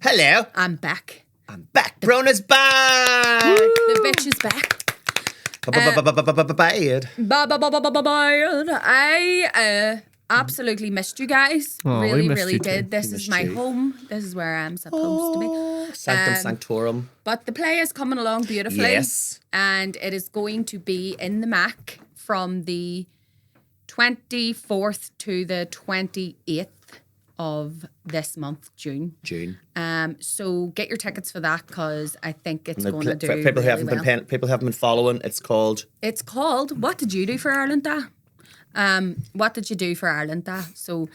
Hello. I'm back. I'm back. Bronagh's back. The bitch is back. Bad. I absolutely missed you guys. Oh, we really, missed really you did. too. This We is missed my you. home. This is where I'm supposed to be. Sanctum Sanctorum. But the play is coming along beautifully. Yes. And it is going to be in the Mac from the 24th to the 28th of this month, June. So get your tickets for that because I think it's going to do For people who really haven't well. people who haven't been following, it's called It's called What Did You Do for Ireland Da? What Did You Do for Ireland Da? So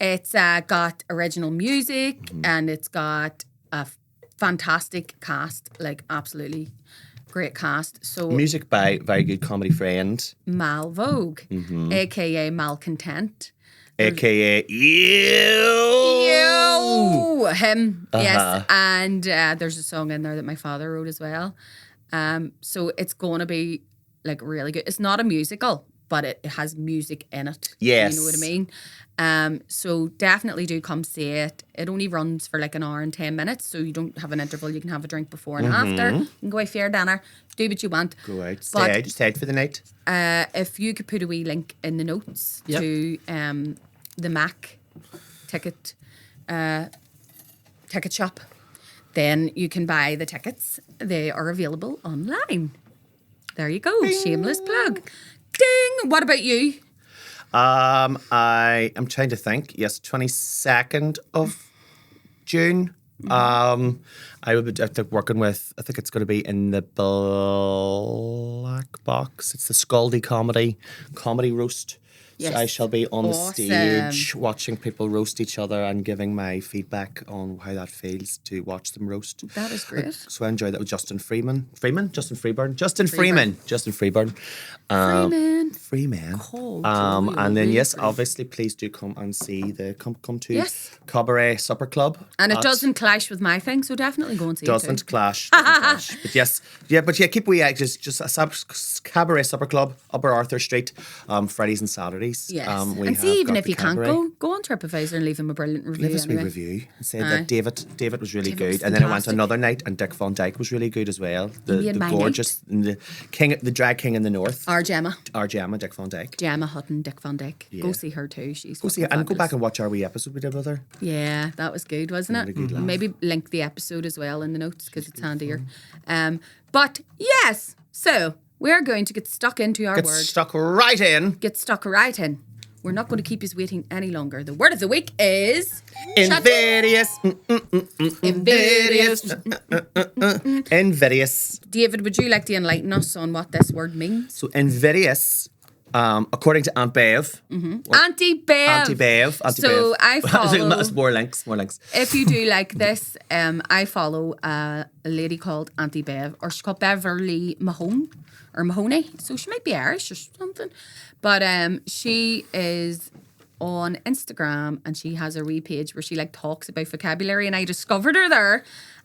it's got original music and it's got a fantastic cast, like absolutely great cast. So music by very good comedy friend, Mal Vogue, aka Malcontent. aka Him, yes. And there's a song in there that my father wrote as well. So it's going to be like really good. It's not a musical, but it has music in it. Yes. You know what I mean? So definitely do come see it. It only runs for like an hour and 10 minutes, so you don't have an interval. You can have a drink before and after. You can go out for your dinner, do what you want. Go out, But stay out for the night. if you could put a wee link in the notes to the Mac ticket shop, then you can buy the tickets. They are available online. There you go. Ding. Shameless plug. Ding. What about you? I am trying to think. Yes, 22nd of June. I will be working with. I think it's going to be in the Black Box. It's the Scaldy comedy roast. Yes. So I shall be on the Awesome. stage watching people roast each other and giving my feedback on how that feels to watch them roast. That is great. So I enjoyed that with Justin Freeman. Justin Freeburn. Freeman. Cold. And then yes, obviously, please do come and see come to Cabaret Supper Club. And it doesn't clash with my thing, so definitely go and see Doesn't it. clash. But yes, keep we just a Cabaret Supper Club, Upper Arthur Street, Fridays and Saturdays. Yes. We And have see, even got if the you can't cabaret. go on TripAdvisor and leave him a brilliant review. Leave us a wee anyway. review and say that David was really David was good, and then I went fantastic. another night and Dick Van Dyke was really good as well. be in The my gorgeous, the drag king in the north, Our Gemma. our Gemma, Dick Van Dyke. Gemma Hutton, Dick Van Dyke. Go Yeah. see her too. She's Go see it fucking and go back fabulous. and watch our wee episode we did with her. Yeah, that was good, wasn't it? Really good laugh. Maybe link the episode as well in the notes because it's handier. But yes, so we're going to get stuck into our Get word. stuck right in. Get stuck right in. We're not going to keep you waiting any longer. The word of the week is Invidious. Invidious. Invidious. David, would you like to enlighten us on what this word means? So invidious, according to Aunt Bev. Auntie Bev. So I follow. more links. If you do like this, I follow a lady called Auntie Bev, or she's called Beverly Mahoney. So she might be Irish or something. But she is on Instagram and she has a wee page where she like talks about vocabulary, and I discovered her there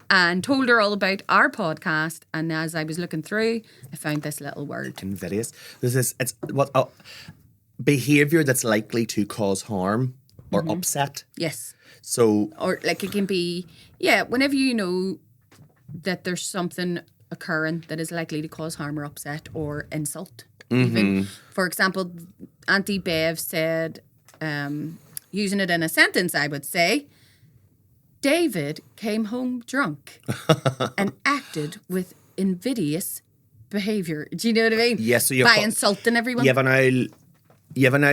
and told her all about our podcast. And as I was looking through, I found this little word. Invidious. It's what behavior that's likely to cause harm or upset. Yes. So Or like it can be, whenever you know that there's something occurring that is likely to cause harm or upset or insult. Even, for example, Auntie Bev said, using it in a sentence, I would say, David came home drunk and acted with invidious behaviour. Do you know what I mean? Yes, so by insulting everyone. you have an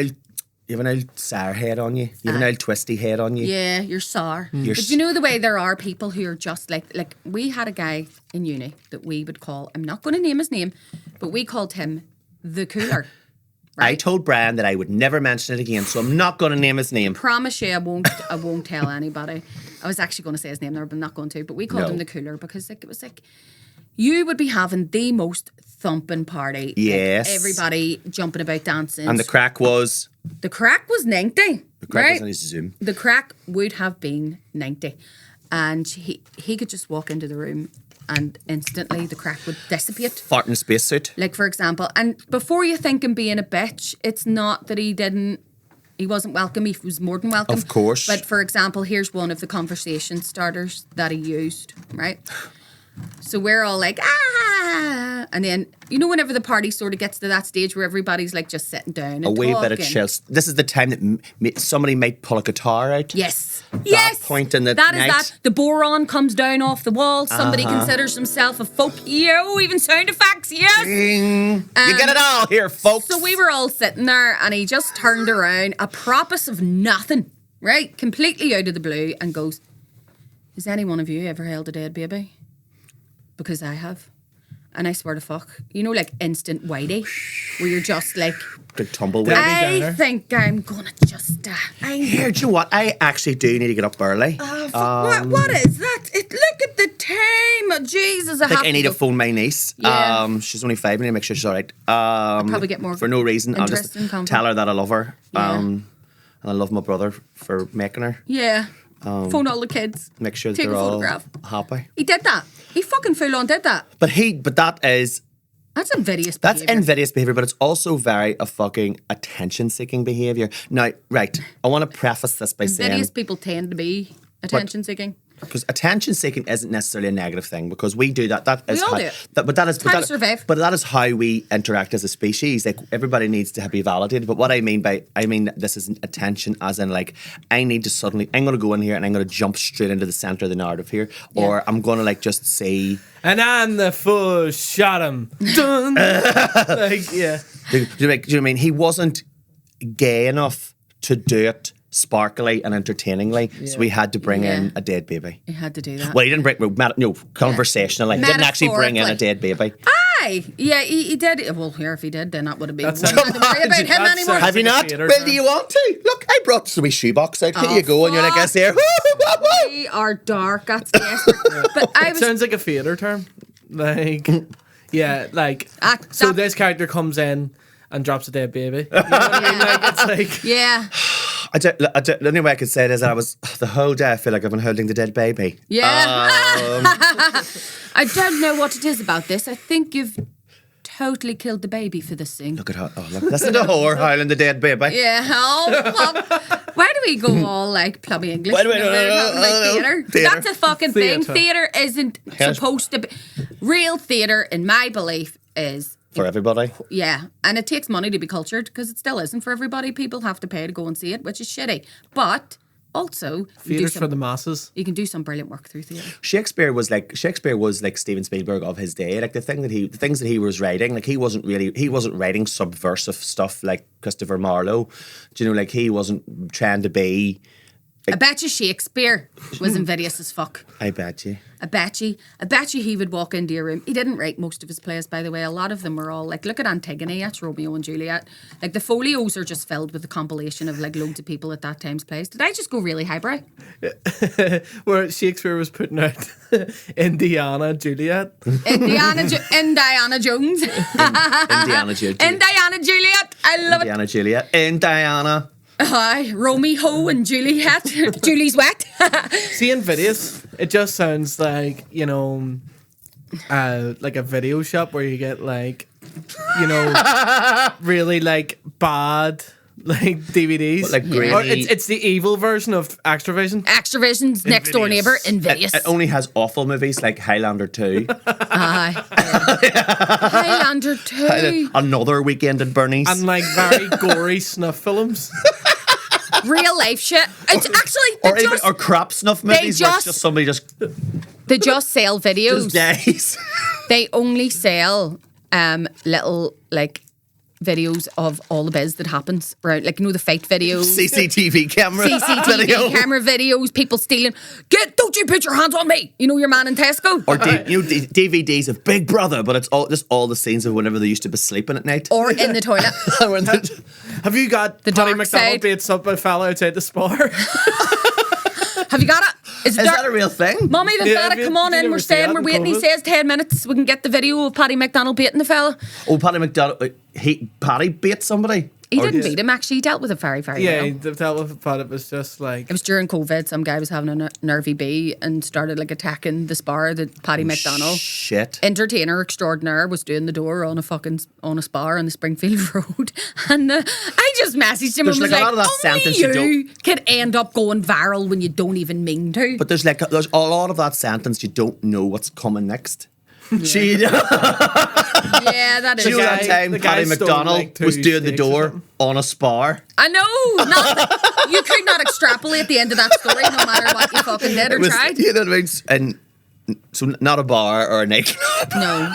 old sour head on you. You have an old twisty head on you. Yeah, you're sour. But you know the way there are people who are just like we had a guy in uni that we would call, I'm not going to name his name, but we called him the cooler. I told Brian that I would never mention it again, so I'm not going to name his name. Promise you I won't tell anybody. I was actually going to say his name there, but I'm not going to. But we called him the cooler because like it was like you would be having the most thumping party. Yes. Like, everybody jumping about dancing. And the crack was 90. The crack was on his Zoom. The crack would have been 90. And he could just walk into the room and instantly the crack would dissipate. Fart in a spacesuit. Like, for example, and before you think him being a bitch, it's not that he didn't He wasn't welcome. He was more than welcome. Of course. But for example, here's one of the conversation starters that he used, right? So we're all like, ah. And then, you know, whenever the party sort of gets to that stage where everybody's like just sitting down and A wee talking. bit of chill. This is the time that somebody might pull a guitar out. Yes. That point in the That is night. that. The boron comes down off the wall. Somebody considers himself a folk hero. Even sound effects, yes. Ding. You get it all here, folks. So we were all sitting there and he just turned around, a propos of nothing, right? Completely out of the blue and goes, has any one of you ever held a dead baby? Because I have. And I swear to fuck, you know, like instant whitey, where you're just like, Big tumbleweed. I think I'm gonna just die. Here, do you know what? I actually do need to get up early. What is that? Look at the time. Jesus, I think I need to phone my niece. Yeah. She's only 5. I need to make sure she's all right. probably get more for no reason. I'll just interesting content. tell her that I love her. Yeah. And I love my brother for making her. Yeah. Phone all the kids. Make sure that Take they're a all photograph. happy. He did that. He fucking full on did that. But that is That's invidious That's behaviour. invidious behaviour, but it's also very a fucking attention-seeking behaviour. Now, right, I want to preface this by Invidious saying people tend to be attention seeking. because attention-seeking isn't necessarily a negative thing because we do that. That is all how, do it. but that is Time to survive. But that is how we interact as a species. Like everybody needs to be validated. But what I mean this isn't attention as in like I'm going to go in here and I'm going to jump straight into the centre of the narrative here, or I'm going to like just say. And on the full shot him. Dun. Like, yeah. Do you know what I mean? He wasn't gay enough to do it sparkly and entertainingly, so we had to bring in a dead baby. He had to do that. Well, he didn't bring conversationally. He didn't actually bring in a dead baby. Aye. Yeah, he did. Well, here, if he did, then that would have been. That's We didn't have to worry about him That's anymore. Have Have you like a not? theatre Well, term. do you want to? Look, I brought the wee shoebox out. Here Oh, you go, and you're like, I fuck. say, We are dark. That's desperate. But I It was. sounds like a theatre term. Like, yeah, like, so that- this character comes in and drops a dead baby. You know what I mean? Like, it's like, Yeah. the only way I could say it is that I was the whole day. I feel like I've been holding the dead baby. Yeah. I don't know what it is about this. I think you've totally killed the baby for this thing. Look at her. Oh, look, listen to whore howling the dead baby. Yeah. Oh, fuck. Why do we go all like plummy English? Why do we- when we're talking about theatre? Theatre. That's a fucking thing. Theatre. Theatre isn't Yes. supposed to be. Real theatre, in my belief, is. For everybody. Yeah, and it takes money to be cultured because it still isn't for everybody. People have to pay to go and see it, which is shitty. But also, you can do theatre's some- for the masses. You can do some brilliant work through theatre. Shakespeare was like Steven Spielberg of his day. Like the things that he was writing, like he wasn't writing subversive stuff like Christopher Marlowe. Do you know, like he wasn't trying to be. I bet you Shakespeare was invidious as fuck. I bet you. I bet you he would walk into your room. He didn't write most of his plays, by the way. A lot of them were all like, look at Antigone, that's Romeo and Juliet. Like the folios are just filled with a compilation of like loads of people at that time's plays. Did I just go really highbrow? Where Shakespeare was putting out Indiana Juliet. Indiana Jones. Indiana Juliet. Indiana Juliet. I love it. Indiana Juliet. And Diana. Hi, Romeo and Juliet. Julie's wet. See, Invidious, it just sounds like, you know, like a video shop where you get like, you know, really like bad like DVDs. What, like Or grainy- it's the evil version of Extravision. Extravision's next door neighbour, Invidious. It only has awful movies like Highlander 2. Aye. Highlander 2. Another Weekend at Bernie's. And like very gory snuff films. Real life shit. It's actually, or crap snuff movies where it's just somebody just they just sell videos. dies. They only sell little like videos of all the biz that happens, right? Like, you know, the fight videos. CCTV camera video. camera videos, people stealing. Don't you put your hands on me. You know your man in Tesco. Or DVDs of Big Brother, but it's all the scenes of whenever they used to be sleeping at night. Or in the toilet. When the- Have you got The Paddy dark McDonald side. beats up a fella outside the spar? Have you got it? Is that a real thing? Mommy, the Yeah, fella, have you- come on did you in. We're ever see staying. that We're in waiting. He COVID? says 10 minutes. We can get the video of Paddy McDonald beating the fella. Oh, Paddy McDonald. Paddy beat somebody. He didn't beat him, actually. He dealt with it very, very Yeah, well. he dealt with it, but it was just like... It was during COVID. Some guy was having a nervy bee and started like attacking the spar that Paddy McDonnell, Shit. entertainer extraordinaire, was doing the door on a spar on the Springfield Road. And I just messaged him There's and was like a like, lot of that only sentence you you can end up going viral when you don't even mean to. But there's a lot of that sentence you don't know what's coming next. She, Yeah, that is. you know that guy- time the guy Paddy stole, McDonnell like, 2 was doing the steaks or door something. on a spar. I know. You could not extrapolate the end of that story no matter what you fucking did or It was, tried. you know what I mean? And so not a bar or a nightclub. No.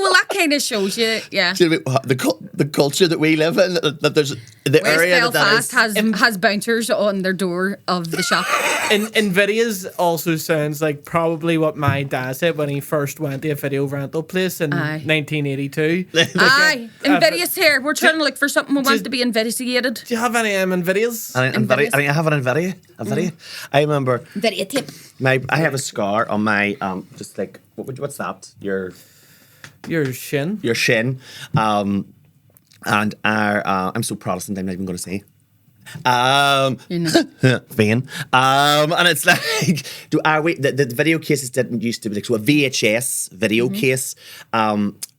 That kind of shows you, yeah. Do you know what I mean? The culture that we live in, that there's the West area Belfast that is. has bouncers on their door of the shop. Invidious also sounds like probably what my dad said when he first went to a video rental place in Aye. 1982. Aye, Invidious here. We're trying to look for something we want just- to be investigated. Do you have any Invidious? I have an Nvidia. I remember Video tip. I have a scar on my just like what's that? Your Shin. shin. And our I'm so Protestant I'm not even going to say. You know. Vein. And it's like, the video cases didn't used to be like, so a VHS video case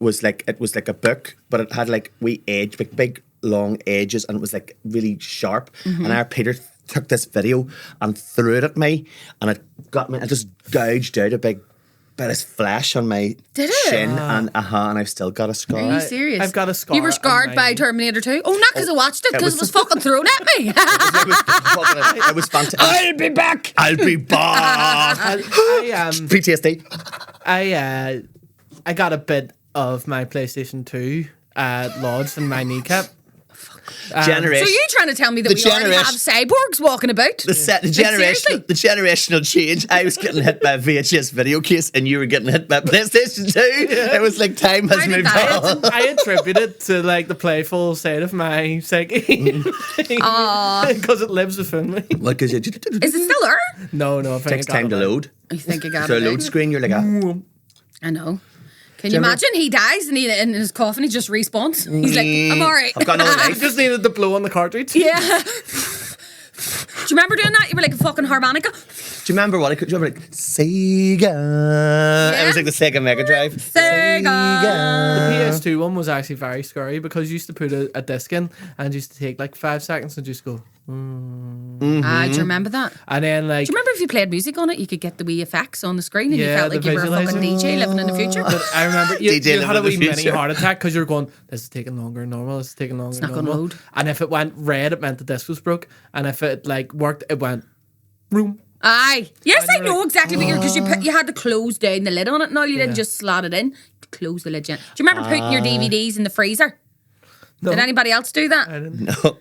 was like a book, but it had like big long edges, and it was like really sharp. And our Peter took this video and threw it at me, and it just gouged out a big bit of flesh on my Did it? shin, and I've still got a scar. Are you serious? I've got a scar You were scarred on by my- Terminator 2? Oh, not because I watched it, because it was fucking thrown at me. It was fantastic. I'll be back. I'll be back. PTSD. I got a bit of my PlayStation 2 lodged in my kneecap. Generation. So you trying to tell me that we already have cyborgs walking about? the seriously? generational change. I was getting hit by a VHS video case, and you were getting hit by PlayStation 2. It was like time has Why did moved that on. I attribute it to like the playful side of my psyche. Because it lives within me. What? Because it Is it still there? No, I think takes I got time to it. load. I think I got So it. load screen, you're like, I know. Can you imagine? He dies and he in his coffin he just respawns. He's like, I'm alright. I've got another I knife. just needed to blow on the cartridge. Yeah. Do you remember doing that? You were like a fucking harmonica. Do you remember what I could? Do you remember like Sega? It was like the Sega Mega Drive. Sega. The PS2 one was actually very scary because you used to put a disc in and used to take like 5 seconds and just go. Do you remember that? And then like. Do you remember if you played music on it, you could get the wee effects on the screen and you Yeah, felt like the you were a fucking visualising. DJ living in the future? But I remember you DJ had a living wee in the mini future. heart attack because you were going, this is taking longer than normal, this is taking longer than not gonna normal. load. And if it went red, it meant the disc was broke. And if it like worked, it went room. Aye. Yes, And I you're know like, exactly what you're, because you had to close down the lid on it. No, you didn't just slot it in. Close the lid down. Do you remember putting your DVDs in the freezer? No. Did anybody else do that? I didn't. No.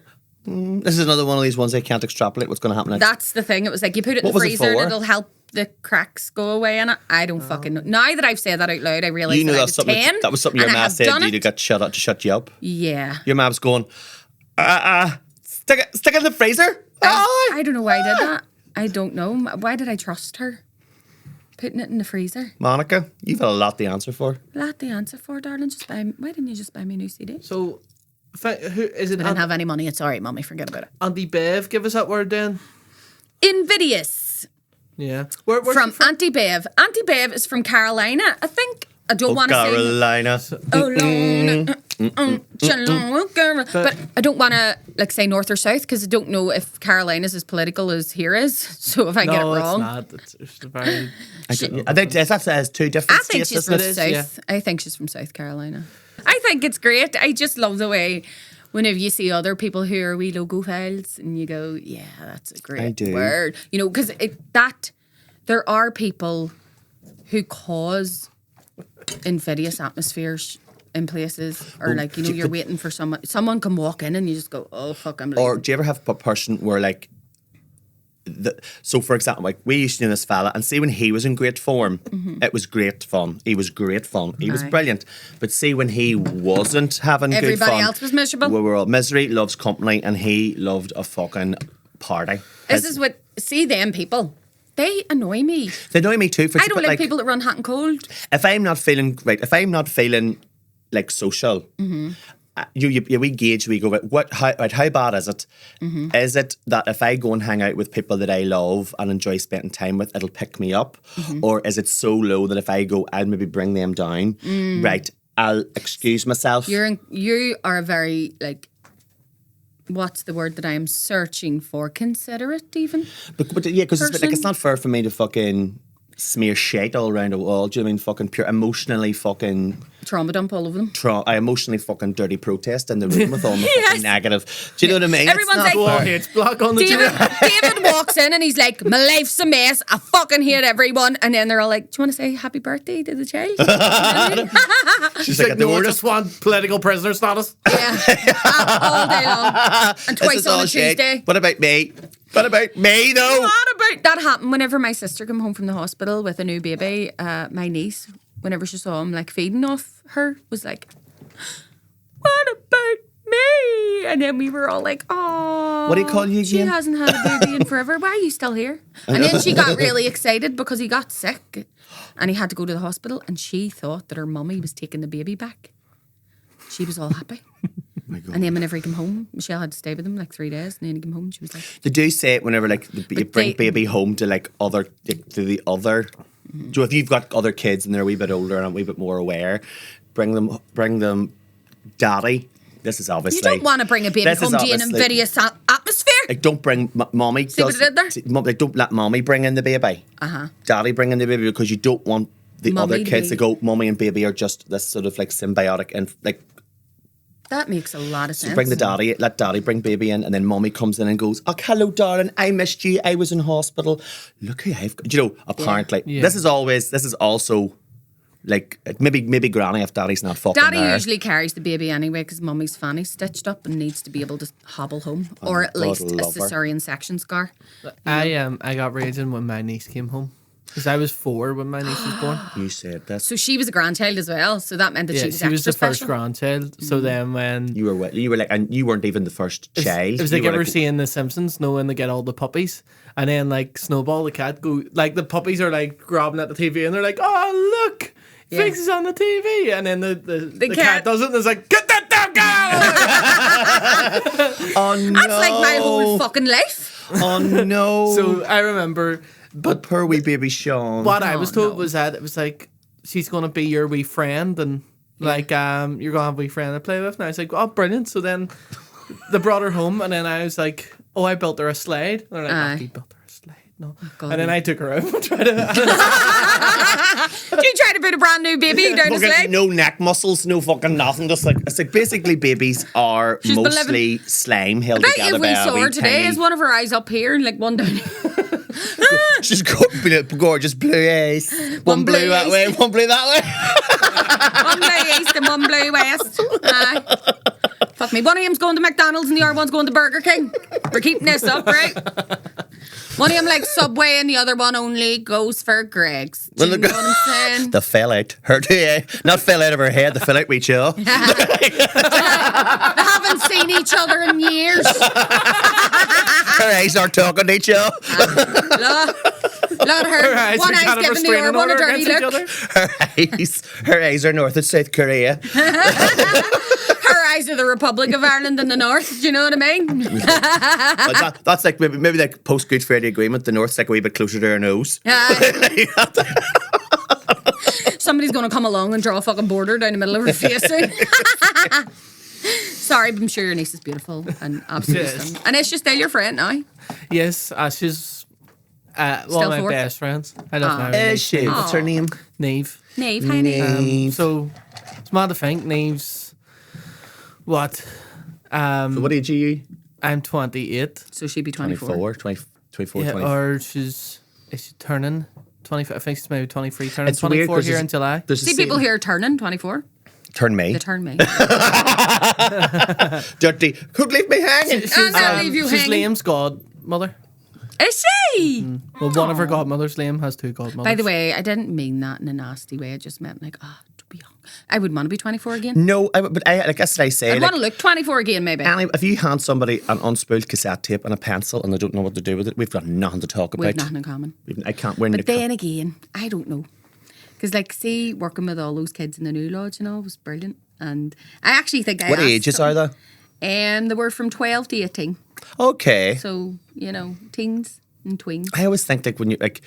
This is another one of these ones I can't extrapolate what's going to happen next. That's the thing. It was like you put it in What the was it freezer and for? it'll help the cracks go away in it. I don't fucking know. Now that I've said that out loud, I realise You know that I that's was something 10. that was something your and I ma have said done to you to it. get shut up to shut you up. Yeah. Your mom's going, stick it in the freezer. I don't know why I did that. I don't know. Why did I trust her? Putting it in the freezer. Monica, you've got a lot to answer for. That's the answer for, darling. Why didn't you just buy me a new CD? So, who is it? I didn't have any money. It's all right, Mummy. Forget about it. Andy Bev, give us that word then. Invidious. Yeah. Where's From she from? Auntie Bev. Auntie Bev is from Carolina. I think. I don't want to say. Carolina. Oh, but I don't want to like say north or south because I don't know if Carolina's as political as here is. So if I get it No, wrong, it's not. It's very. I think that says two different I think states. she's isn't from it? south. Yeah. I think she's from South Carolina. I think it's great. I just love the way whenever you see other people who are wee logo files and you go, yeah, that's a great I do. word. You know, because there are people who cause invidious atmospheres in places, or like, you know, you're waiting for someone can walk in and you just go, oh fuck, I'm leaving. Or do you ever have a person where like, so for example, like we used to know this fella, and see when he was in great form, it was great fun. He was great fun. He was Aye. brilliant. But see when he wasn't having good Everybody fun, else was miserable. We were all misery loves company, and he loved a fucking party. This is what, see them people, they annoy me. They annoy me too. For I don't but, like people that run hot and cold. If I'm not feeling right, if I'm not feeling like social, we gauge, we go, how bad is it? Is it that if I go and hang out with people that I love and enjoy spending time with, it'll pick me up? Or is it so low that if I go, I'll maybe bring them down? Right, I'll excuse myself. You are a very, like, what's the word that I am searching for? Considerate, even? But yeah, because it's not fair for me to fucking smear shit all around the wall. Do you know what I mean? Fucking pure, emotionally fucking... Trauma dump all over them. I emotionally fucking dirty protest in the room with all my fucking negative. Do you know what I mean? Everyone's like, It's block on the David walks in and he's like, my life's a mess. I fucking hate everyone. And then they're all like, do you want to say happy birthday to the child? She's like, no, I just want political prisoner status. Yeah. All day long. And twice on a Tuesday. What about me? What about me, though? What about that happened whenever my sister came home from the hospital with a new baby? My niece, whenever she saw him like feeding off her, was like, what about me? And then we were all like, oh, what do you call you again? She hasn't had a baby in forever. Why are you still here? And then she got really excited because he got sick and he had to go to the hospital, and she thought that her mummy was taking the baby back. She was all happy. My God. And then whenever he came home, Michelle had to stay with him like 3 days, and then he came home and she was like, They do say it whenever like you bring baby home to like other to the other. So if you've got other kids and they're a wee bit older and a wee bit more aware, bring them, daddy. This is obviously... You don't want to bring a baby home to an Invidious atmosphere. Like, don't bring mommy. See what I did there? Like, don't let mommy bring in the baby. Daddy bring in the baby, because you don't want the other kids to go, mommy and baby are just this sort of like symbiotic and like... That makes a lot of sense. So bring the daddy, let daddy bring baby in, and then mommy comes in and goes, oh, hello, darling, I missed you, I was in hospital. Look who I've got. You know, apparently, this is also, like, maybe granny if daddy's not fucking Daddy there. usually carries the baby anyway because mummy's fanny stitched up and needs to be able to hobble home, or at least a cesarean section scar. I got raging when my niece came home. Because I was 4 when my niece was born. You said that. So she was a grandchild as well. So that meant that she was she was the extra first special. grandchild. So then when You were like, and you weren't even the first child. it was like ever seeing The Simpsons, knowing they get all the puppies, and then like Snowball the cat go, like the puppies are like grabbing at the TV and they're like, oh look, Fix is on the TV, and then the cat does it and it's like, get that damn cow! Oh no. That's like my whole fucking life. Oh no. So I remember. But poor wee baby Sean. What I was told was that it was like, she's going to be your wee friend, and like you're going to have a wee friend to play with. And I was like, oh, brilliant. So then they brought her home, and then I was like, oh, I built her a slide. And they're like, you built her a slide? No. Oh, and then I took her out and tried to... Do you try to put a brand new baby down his leg? No neck muscles, no fucking nothing. Just like, it's like basically babies are mostly slime held I bet together if by we a saw wee her today, tiny- is one of her eyes up here and like one down here. She's got gorgeous blue eyes. One blue blue that east. way, one blue that way. One blue east and one blue west. Aye. Fuck me. One of them's going to McDonald's and the other one's going to Burger King. We're keeping this up, right? One of them likes Subway and the other one only goes for Greg's. Do you know what I'm saying? The fell out. Not fell out of her head, the fell out with you. They haven't seen each other in years. Her eyes aren't talking to each other. Look at her. One eye's giving the other one a dirty look. Her eyes are north of South Korea. Her eyes are the Republic of Ireland in the north. Do you know what I mean? That's like maybe like post Good Friday Agreement. The north's like a wee bit closer to her nose. Somebody's going to come along and draw a fucking border down the middle of her face soon. Sorry, but I'm sure your niece is beautiful and absolutely stunning. And is she still your friend now? Yes, she's one Still of my fourth? best friends. I love my Is she? What's her name? Neve. Neve, hi Neve. So it's mad to think Neve's what? So what age are you? I'm 28. So she'd be 24. 24, Yeah, 25. or is she turning 25? I think she's maybe 23, turning It's weird 24 here in July. See people here turning 24. Turn me. They turn me. Dirty. Could leave me hanging. I'll leave you She's hanging. Liam's godmother. Is she? Well, one of her godmothers, Liam, has 2 godmothers. By the way, I didn't mean that in a nasty way. I just meant like, don't be young. I would want to be 24 again. No, but I guess I say. I'd want to look 24 again, maybe. Annie, if you hand somebody an unspooled cassette tape and a pencil and they don't know what to do with it, we've got nothing to talk about. We've nothing in common. I can't win. But then again, I don't know. Because, like, see, working with all those kids in the New Lodge and all was brilliant. And I actually think I What asked ages are they? they were from 12 to 18. Okay. So, teens and tweens. I always think like when you like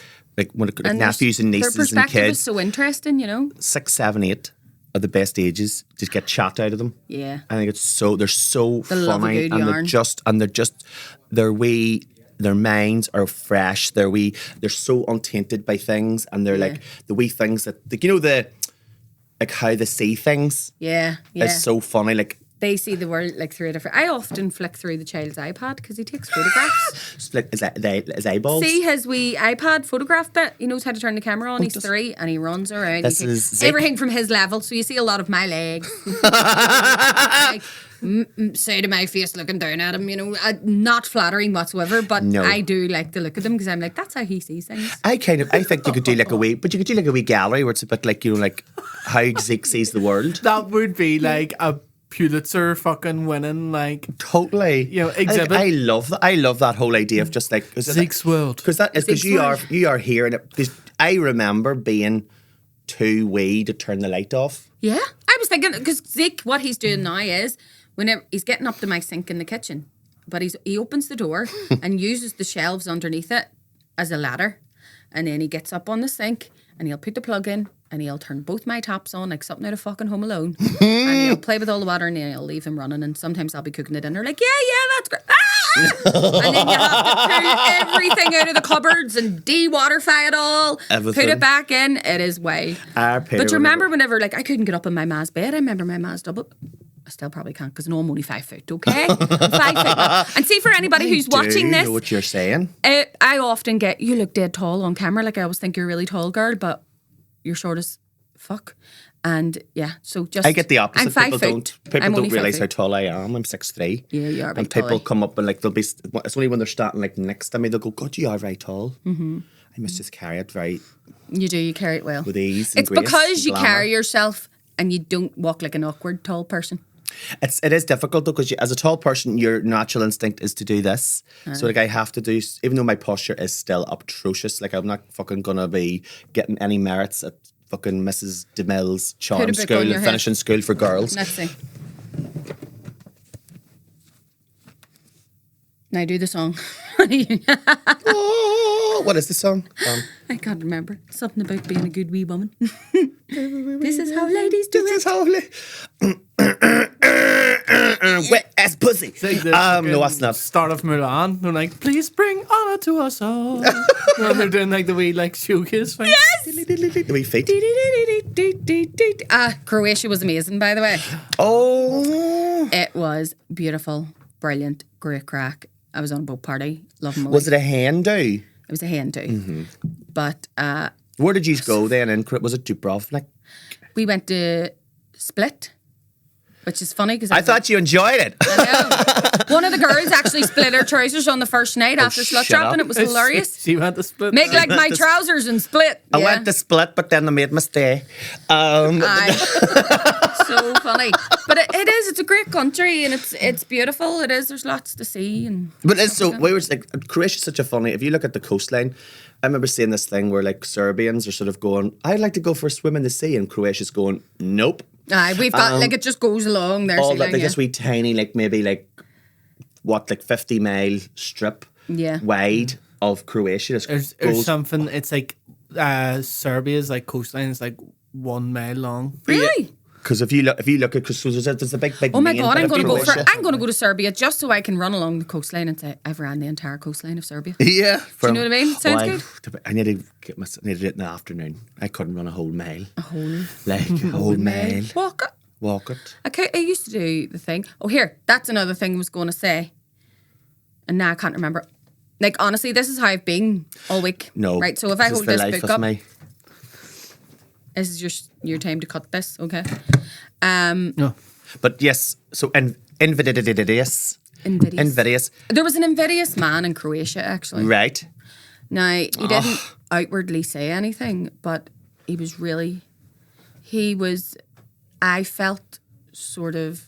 when And nephews and their nieces and perspective is kids, so interesting. 6, 7, 8 are the best ages to get chat out of them. Yeah. I think they're so They love a funny, good and yarn. their minds are fresh. They're so untainted by things, and they're Yeah. like the wee things that like how they see things Yeah. Yeah. is so funny. Like They see the world like through a different. I often flick through the child's iPad because he takes photographs. split his eyeballs. See his wee iPad photograph bit. He knows how to turn the camera on. He's does- 3 and he runs around. This He takes is Zeke. everything from his level. So you see a lot of my legs. Like, side of my face looking down at him. Not flattering whatsoever, but No. I do like to look at him because I'm like, that's how he sees things. I think you could do like a wee gallery where it's a bit like like how Zeke sees the world. That would be like a Pulitzer fucking winning, like, Totally. exhibit. I love that. I love that whole idea of just like Zeke's world. because Zeke's you world. are here, and because I remember being too wee to turn the light off. Yeah. I was thinking, because Zeke, what he's doing now is, whenever he's getting up to my sink in the kitchen, but he opens the door and uses the shelves underneath it as a ladder. And then he gets up on the sink and he'll put the plug in and he'll turn both my taps on like something out of fucking Home Alone. And he'll play with all the water and then he'll leave them running. And sometimes I'll be cooking the dinner like, yeah, that's great. Ah! And then you have to pull everything out of the cupboards and de-waterify it all. Everything. Put it back in. It is way. But you remember whenever like I couldn't get up in my ma's bed? I remember my ma's double. I still probably can't because I'm only 5 foot, okay? I'm 5 foot. Now. And see, for anybody who's watching this, know what you're saying. I often get, you look dead tall on camera. Like I always think you're a really tall girl, but you're short as fuck. And yeah, so just I get the opposite. I'm 5 People foot. don't I'm only 5 realize how foot. tall I am. I'm 6'3". Yeah, you are a big And people boy. come up and like they'll be. It's only when they're starting like next to me they'll go, "God, you are very tall." Mm-hmm. I must just carry it very You do, you carry it well. with ease. And It's grace because and you glamour. carry yourself and you don't walk like an awkward tall person. It is difficult though because as a tall person, your natural instinct is to do this. So like I have to do, even though my posture is still atrocious. Like I'm not fucking gonna be getting any merits at fucking Mrs. DeMille's Put a charm book school on and your head. finishing school for girls. Let's see. Now do the song. Oh, what is the song? I can't remember. Something about being a good wee woman. This is how ladies do This it. is how wet ass pussy. It's like the No, fucking that's not. Start of Mulan. They're like, please bring honor to us all. When they're doing like the wee like showcase thing. The wee feet. Croatia was amazing, by the way. Oh, It was beautiful, brilliant, great crack. I was on a boat party, loving my was life. it a hen do? It was a hen too. Mm-hmm. But Where did you go then? Was it Dubrovnik? we went to Split, which is funny because I thought you enjoyed it. one of the girls actually split her trousers on the first night after slut shut dropping. up. It was hilarious. She went to Split. Make like my trousers and split. I Yeah. went to Split, but then I made my stay. Aye. So funny. But it is. It's a great country and it's beautiful. It is. There's lots to see. And But it's so we were like Croatia's such a funny. If you look at the coastline, I remember seeing this thing where like Serbians are sort of going, "I'd like to go for a swim in the sea," and Croatia's going, "Nope." aye, we've got like it just goes along there. All sea that line, they're yeah. just wee tiny, like maybe like 50-mile strip Yeah. wide of Croatia. Just There's goes something. It's like Serbia's like coastline is like 1 mile long. Really? because if you look at because there's a big Oh my main god, bit I'm of going to go for. Croatia. I'm going to go to Serbia just so I can run along the coastline and say I've ran the entire coastline of Serbia. Yeah, Do you know what I mean? Sounds good. I need to need to do it in the afternoon. I couldn't run a whole mile. A whole Like a whole mile. walk it. Walk it. Okay, I used to do the thing. Oh, here, that's another thing I was going to say, and now I can't remember. Like honestly, this is how I've been all week. No. right. So if I this is hold the this life book of up, me. this is your time to cut this. Okay. No. But yes, so Invidious. Invidious. There was an Invidious man in Croatia actually. Right. Now he didn't outwardly say anything, but he was really. I felt sort of.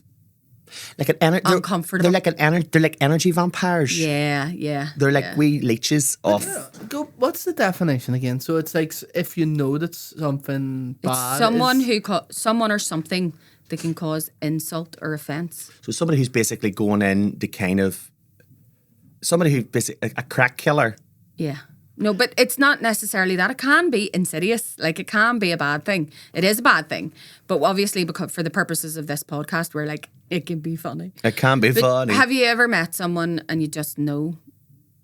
Like an Uncomfortable. They're like energy vampires. Yeah. They're like wee leeches of. Go. What's the definition again? So it's like if you know that something It's bad. someone is, someone or something they can cause insult or offence. So somebody who's basically going in to kind of somebody who basically a crack killer. Yeah. No, but it's not necessarily that. It can be insidious. Like, it can be a bad thing. It is a bad thing. But obviously, because for the purposes of this podcast, we're like, it can be funny. It can be funny. Have you ever met someone and you just know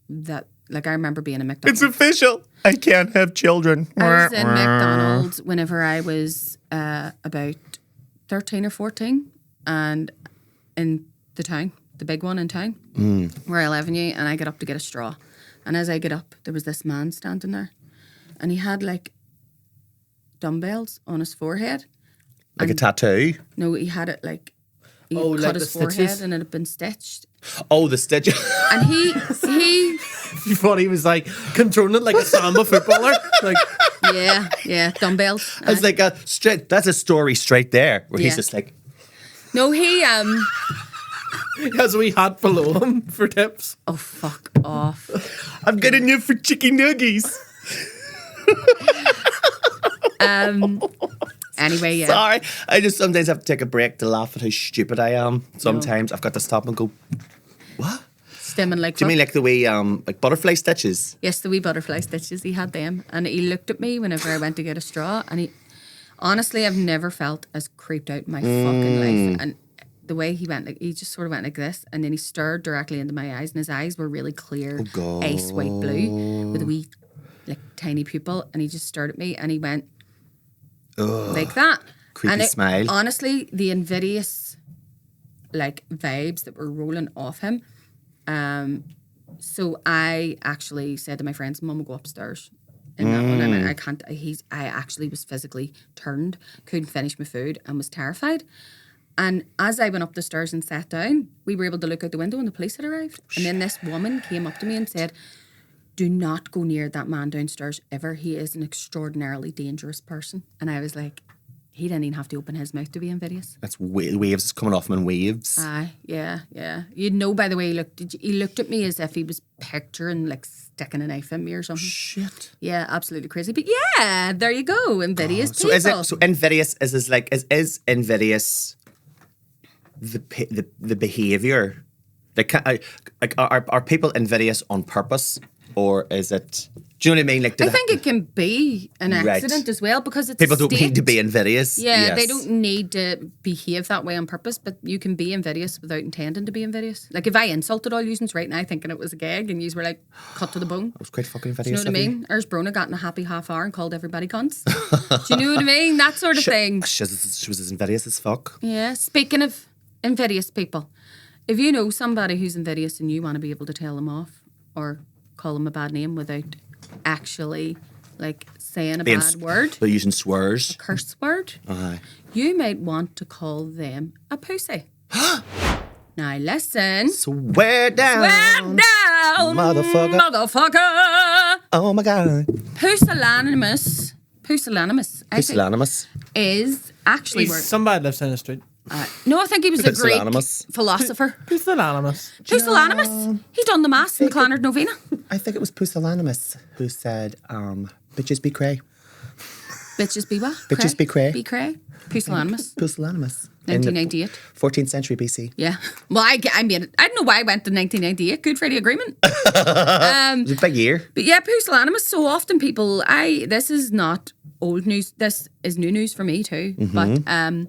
that, like, I remember being in McDonald's. It's official. I can't have children. I was in McDonald's whenever I was about 13 or 14 and in the town, the big one in town, where I live in you, and I get up to get a straw. And as I get up, there was this man standing there, and he had like dumbbells on his forehead. Like a tattoo? No, he had it like he Oh, cut like his the forehead stitches? and it had been stitched. Oh, the stitch. And he You thought he was like controlling it like a samba footballer. Like, yeah, dumbbells. It's like a straight. That's a story straight there, where he's Yeah. just like, No, he he has a wee hat below him for tips. oh fuck off. "I'm getting you for chicken nuggies." Anyway, yeah. Sorry, I just sometimes have to take a break to laugh at how stupid I am. Sometimes I've got to stop and go, "What? Stimming like Do you mean fuck. like the way like butterfly stitches?" Yes, the wee butterfly stitches, he had them. And he looked at me whenever I went to get a straw. And he, honestly, I've never felt as creeped out in my fucking life. And the way he went, like, he just sort of went like this. And then he stared directly into my eyes. And his eyes were really clear, God. ice white blue, with a wee, like, tiny pupil. And he just stared at me and he went like that. Creepy and smile. Honestly, the invidious, like, vibes that were rolling off him. So I actually said to my friends, "Mum, will go upstairs." In that one, and I can't. I actually was physically turned, couldn't finish my food, and was terrified. And as I went up the stairs and sat down, we were able to look out the window, and the police had arrived. And then this woman came up to me and said, "Do not go near that man downstairs ever. He is an extraordinarily dangerous person." And I was like, he didn't even have to open his mouth to be invidious. That's waves. It's coming off him in waves. Aye, yeah. You'd know by the way he looked. He looked at me as if he was picturing like sticking a knife in me or something. Shit. Yeah, absolutely crazy. But yeah, there you go. Invidious So people. is it? So invidious is like is invidious the behavior? Like are people invidious on purpose, or is it? Do you know what I mean? Like, I think it can be an Right. accident as well because it's people a don't state. need to be invidious. Yeah, Yes. they don't need to behave that way on purpose, but you can be invidious without intending to be invidious. Like if I insulted all yous right now thinking it was a gag and yous were like cut to the bone. I was quite fucking Do you invidious. know what I mean? There's Bronagh got in a happy half hour and called everybody cunts. Do you know what I mean? That sort of thing. She was as invidious as fuck. Yeah. Speaking of invidious people, if you know somebody who's invidious and you want to be able to tell them off or call them a bad name without actually like saying a bad word, They're using swears. curse word, Aye. you might want to call them a pussy. Now listen. Swear down. Swear down, Motherfucker. motherfucker. Oh my god. Pusillanimous. I think, Pusillanimous. is actually He's word. somebody lives down the street. No, I think he was a Greek Pusillanimous. philosopher. Pusillanimous. Pusillanimous. He done the mass in the Clonard Novena. I think it was Pusillanimous who said, "Bitches be cray." Bitches be what? Bitches be cray. Be cray. Pusillanimous. Pusillanimous. In the 1998. 14th century BC. Yeah. Well, I mean, I don't know why I went to 1998. Good Friday Agreement. It was a big year. But yeah, pusillanimous. So often people, this is not old news. This is new news for me too. Mm-hmm. But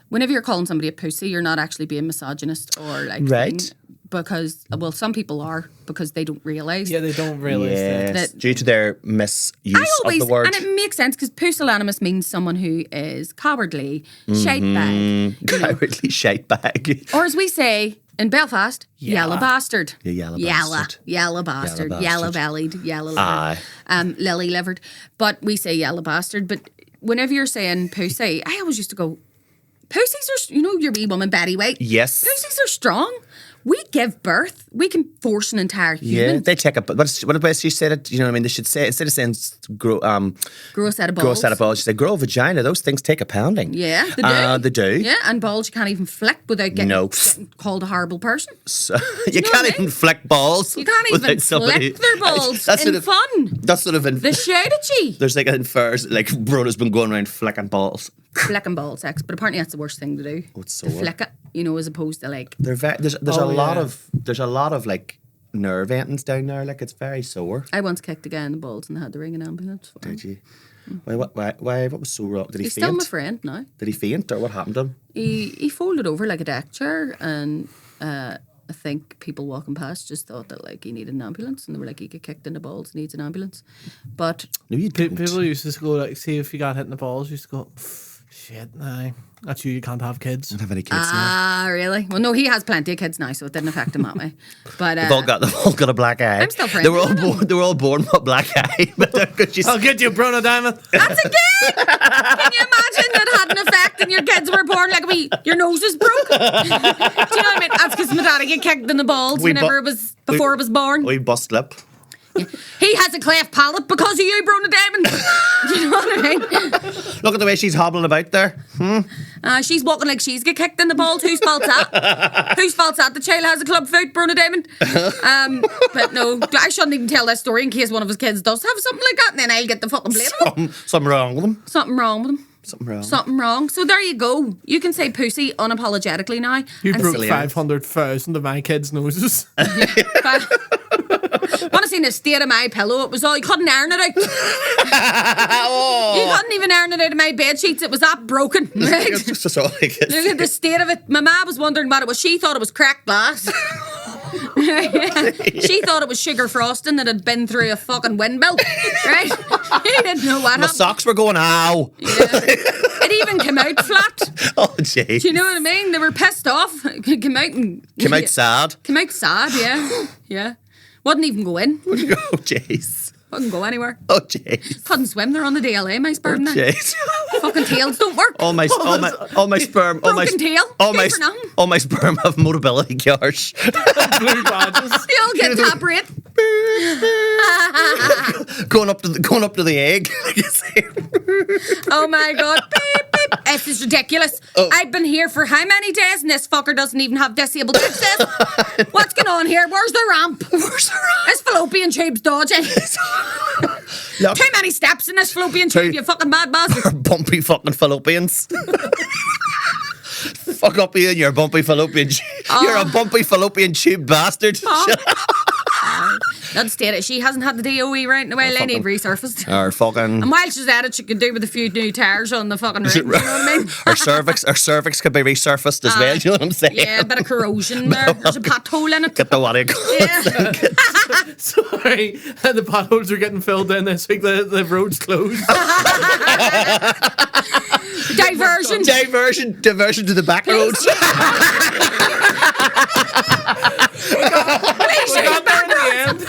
whenever you're calling somebody a pussy, you're not actually being misogynist or like Right. because some people are because they don't realise. Yeah, they don't realize that. Yes. that- Due to their misuse I always, of the word. and it makes sense because pusillanimous means someone who is cowardly, shite bag, Cowardly shite bag. or as we say in Belfast, yellow bastard. You yellow bastard. Yellow bastard, Yellow yellow bastard. bellied, yellow Aye. livered, lily livered. But we say yellow bastard. But whenever you're saying pussy, I always used to go, pussies are, your wee woman Betty White. Yes. Pussies are strong. We give birth. We can force an entire Yeah, human. they take up. What about she said it? You know what I mean? They should say instead of saying grow Grow a set of balls. grow a set of balls. She said grow a vagina. Those things take a pounding. Yeah, they do. They do. Yeah, and balls you can't even flick without getting called a horrible person. So, you know can't what I even mean? flick balls. You can't even without somebody- flick their balls That's in sort of- fun. That's sort of They shout at you. There's like an first like Bronagh's been going around flicking balls. flicking ball sex, but apparently that's the worst thing to do. Oh, it's to sore. flick it, as opposed to like. There's Oh, there's a lot of like nerve endings down there. Like it's very sore. I once kicked a guy in the balls and they had to ring an ambulance. For him. Did you? Why? What was so wrong? Did he He's faint? still my friend now. Did he faint or what happened to him? He folded over like a deck chair, and I think people walking past just thought that like he needed an ambulance, and they were like, he get kicked in the balls, needs an ambulance. But No, you didn't. People used to go like, see if you got hit in the balls, used to go, shit, nah, that's you can't have kids. I don't have any kids now. really? Well, no, he has plenty of kids now, so it didn't affect him that way. But They've all got a black eye. I'm still friends They were all with them. born. They were all born with a black eye. But she's I'll get you, Bronagh Diamond. that's a kid. Can you imagine that had an effect and your kids were born like your nose was broke? Do you know what I mean? That's because my daddy get kicked in the balls before it was born. we bust lip. He has a cleft palate because of you, Bronagh Diamond. Do you know what I mean? Look at the way she's hobbling about there. She's walking like she's get kicked in the balls. Whose fault's that? Whose fault's that? The child has a club foot, Bronagh Diamond. But no, I shouldn't even tell that story in case one of his kids does have something like that, and then I'll get the fucking blame of him. Something wrong with him. Something wrong with him. Something wrong. So there you go. You can say pussy unapologetically now. You and broke see- 500,000 of my kids' noses. Want to see the state of my pillow? It was all, you couldn't iron it out. You couldn't even iron it out of my bed sheets. It was that broken. Right? It's just all like it. Look at the state of it. My ma was wondering what it was. She thought it was cracked glass. She thought it was sugar frosting that had been through a fucking windmill. Right? She didn't know what My happened. socks were going, ow. Yeah. It even came out flat. Oh, jeez. Do you know what I mean? They were pissed off. Came out and Came out sad. Came out sad, yeah. Yeah. Wouldn't even go in. Oh, jeez. Wouldn't go anywhere. Oh, jeez. Couldn't swim. They're on the DLA, my sperm. Oh, jeez. Fucking tails don't work. All my sperm. Broken tail. Good for nothing. All my sperm have mobility cars. Blue badges. They all get top rate. going up to the egg. Oh my god. Beep, beep. This is ridiculous. Oh. I've been here for how many days and this fucker doesn't even have disabled access? What's going on here? Where's the ramp? This fallopian tube's dodgy. Look, Too many steps in this fallopian tube, you fucking mad bastard. bumpy fucking fallopians. Fuck up you and your bumpy fallopian. You're a bumpy fallopian tube bastard. That's it. She hasn't had the DOE right in the way. They need resurfaced. Or fucking. And while she's at it, she could do with a few new tires on the fucking rim. You know what I mean? Our cervix could be resurfaced as well. You know what I'm saying? Yeah, a bit of corrosion there. There's a pothole in it. Get the what do you call it? Yeah. Sorry, the potholes are getting filled in this week. The road's closed. Diversion to the back roads. We got there in the end.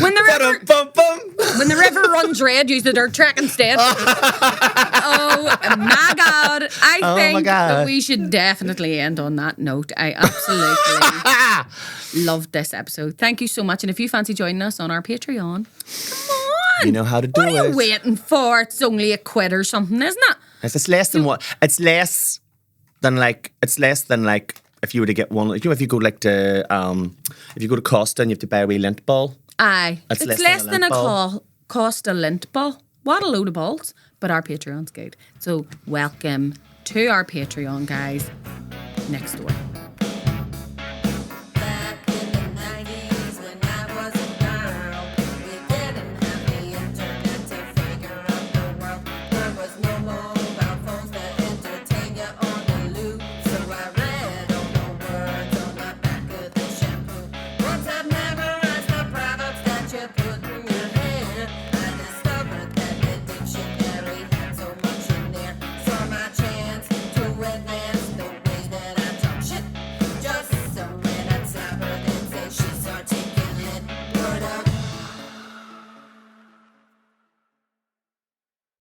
When the river runs red, use the dirt track instead. Oh my god! I think that we should definitely end on that note. I absolutely loved this episode. Thank you so much. And if you fancy joining us on our Patreon, come on. You know how to do it. What are you waiting for? It's only a quid or something, isn't it? If it's less than what? It's less than like. If you were to get one, you know, if you go to Costa and you have to buy a wee lint ball. Aye. It's It's less less than than a a lint ball. cost a lint ball. What a load of balls. But our Patreon's good. So welcome to our Patreon, guys. Next door.